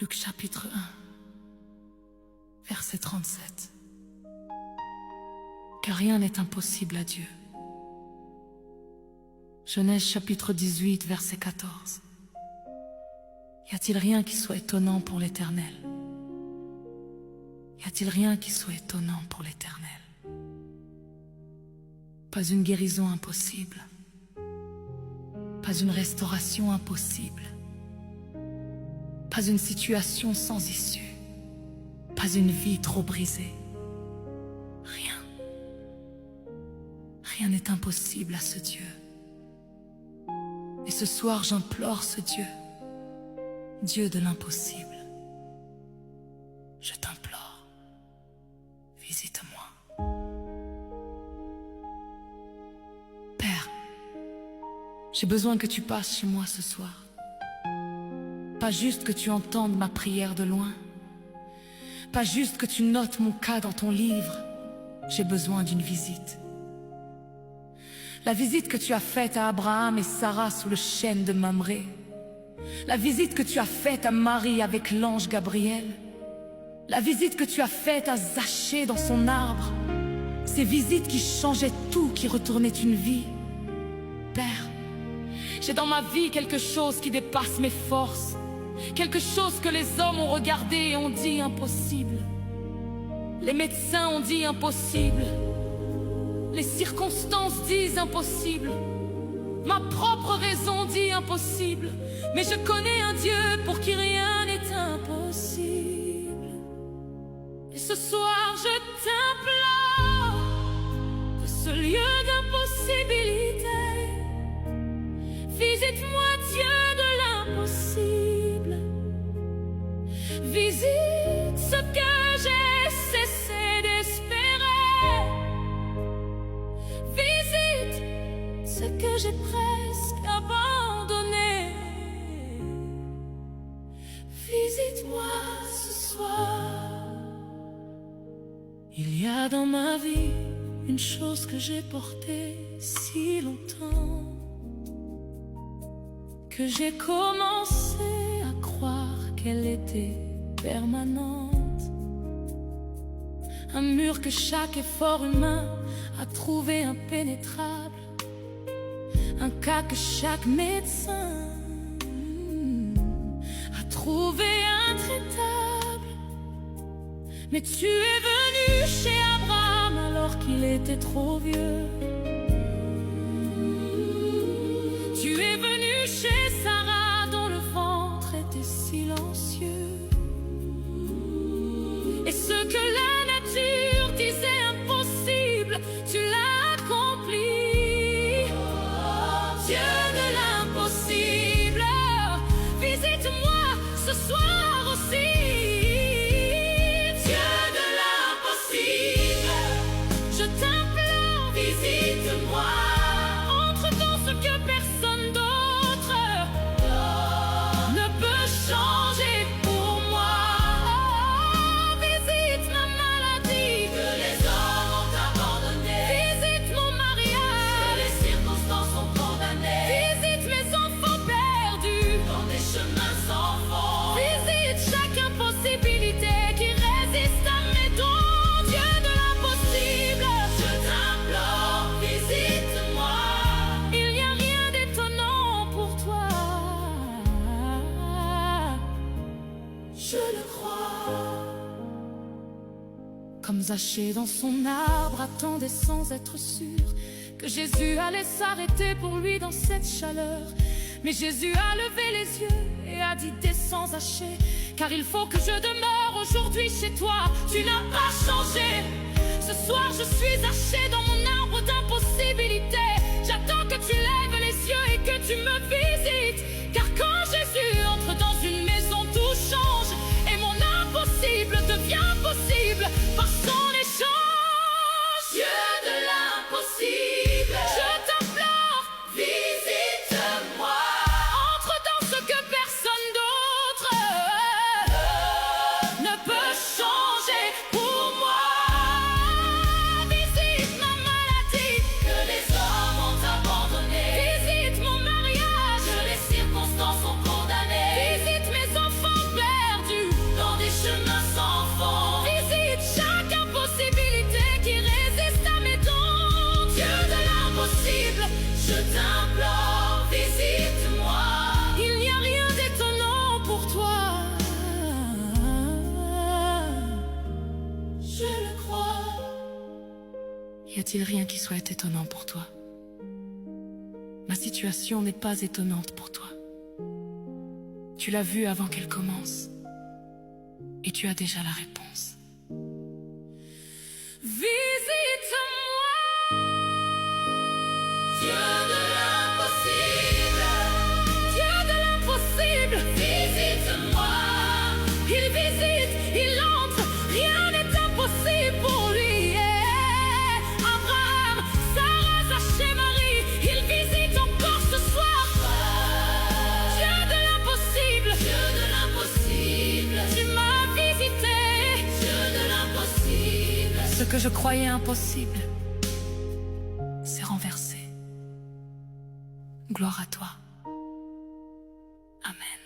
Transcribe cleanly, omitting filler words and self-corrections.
Luc chapitre 1, verset 37. Car rien n'est impossible à Dieu. Genèse chapitre 18, verset 14. Y a-t-il rien qui soit étonnant pour l'Éternel? Y a-t-il rien qui soit étonnant pour l'Éternel? Pas une guérison impossible, pas une restauration impossible, pas une situation sans issue, pas une vie trop brisée. Rien. Rien n'est impossible à ce Dieu. Et ce soir, j'implore ce Dieu, Dieu de l'impossible. Je t'implore, visite-moi. Père, j'ai besoin que tu passes chez moi ce soir. Pas juste que tu entendes ma prière de loin. Pas juste que tu notes mon cas dans ton livre. J'ai besoin d'une visite. La visite que tu as faite à Abraham et Sarah sous le chêne de Mamré. La visite que tu as faite à Marie avec l'ange Gabriel. La visite que tu as faite à Zachée dans son arbre. Ces visites qui changeaient tout, qui retournaient une vie. Père, j'ai dans ma vie quelque chose qui dépasse mes forces. Quelque chose que les hommes ont regardé et ont dit impossible. Les médecins ont dit impossible. Les circonstances disent impossible. Ma propre raison dit impossible. Mais je connais un Dieu pour qui rien n'est impossible. Et ce soir je t'implore de ce lieu d'impossibilité. Visite-moi Dieu de l'impossible. Visite ce que j'ai cessé d'espérer. Visite ce que j'ai presque abandonné. Visite-moi ce soir. Il y a dans ma vie une chose que j'ai portée si longtemps, que j'ai commencé à croire qu'elle était permanente. Un mur que chaque effort humain a trouvé impénétrable. Un cas que chaque médecin a trouvé intraitable. Mais tu es venu chez Abraham alors qu'il était trop vieux. Tu es venu chez Sarah dont le ventre était silencieux. Et ce que la nature disait impossible, tu l'as accompli. Dieu de l'impossible, visite-moi ce soir aussi. Dieu de l'impossible, je t'implore, visite-moi. Entre dans ce que personne d'autre ne peut changer pour moi. Visite ma maladie que les hommes ont abandonnée. Visite mon mariage que les circonstances ont condamné. Visite mes enfants perdus dans des chemins sans fond. Visite chaque impossibilité qui résiste à mes dons. Dieu de l'impossible, je t'implore, visite-moi. Il n'y a rien d'étonnant pour toi. Je le crois. Comme Zachée dans son arbre attendait sans être sûr que Jésus allait s'arrêter pour lui dans cette chaleur. Mais Jésus a levé les yeux et a dit: descends Zachée, car il faut que je demeure aujourd'hui chez toi. Tu n'as pas changé. Ce soir je suis Zachée dans mon arbre d'impossibilité. J'attends que tu lèves les yeux et que tu me visites. Car quand Jésus entre dans une maison, tout change et mon impossible devient possible par son échange. Dieu de l'impossible, je t'implore, visite-moi. Entre dans ce que personne d'autre ne peut changer pour moi. Visite ma maladie que les hommes ont abandonnée. Visite mon mariage que les circonstances Y a-t-il rien qui soit étonnant pour toi? Ma situation n'est pas étonnante pour toi. Tu l'as vue avant qu'elle commence. Et tu as déjà la réponse. Visite-moi, Dieu de l'impossible, Dieu de l'impossible. Visite-moi, il visite, il entre, rien n'est impossible pour lui. Abraham, Sarah, Zachée, Marie, il visite encore ce soir. Dieu de l'impossible, Dieu de l'impossible. Tu m'as visité, Dieu de l'impossible. Ce que je croyais impossible s'est renversé. Gloire à toi. Amen.